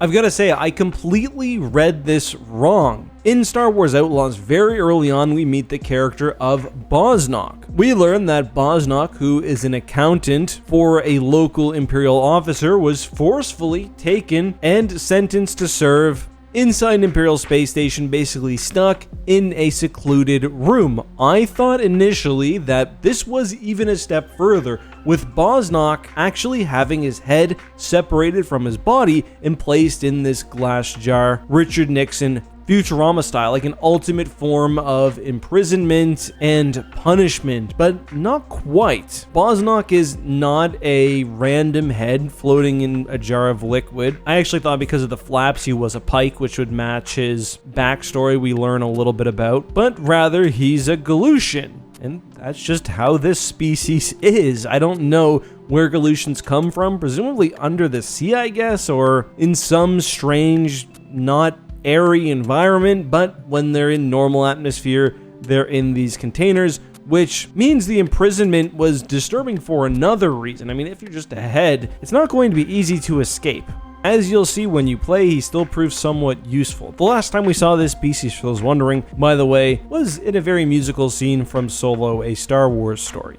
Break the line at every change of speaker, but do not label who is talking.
I've got to say, I completely read this wrong. In Star Wars Outlaws, very early on, we meet the character of Bosnok. We learn that Bosnok, who is an accountant for a local Imperial officer, was forcefully taken and sentenced to serve inside an Imperial space station, basically stuck in a secluded room. I thought initially that this was even a step further, with Bosnok actually having his head separated from his body and placed in this glass jar, Richard Nixon Futurama style, like an ultimate form of imprisonment and punishment, but not quite. Bosnok is not a random head floating in a jar of liquid. I actually thought because of the flaps he was a pike, which would match his backstory we learn a little bit about, but rather he's a Galushian. And that's just how this species is. I don't know where Galushians come from, presumably under the sea, I guess, or in some strange, not airy environment, but when they're in normal atmosphere, they're in these containers, which means the imprisonment was disturbing for another reason. I mean, if you're just a head, it's not going to be easy to escape. As you'll see when you play, he still proves somewhat useful. The last time we saw this species, for those wondering, by the way, was in a very musical scene from Solo, A Star Wars Story.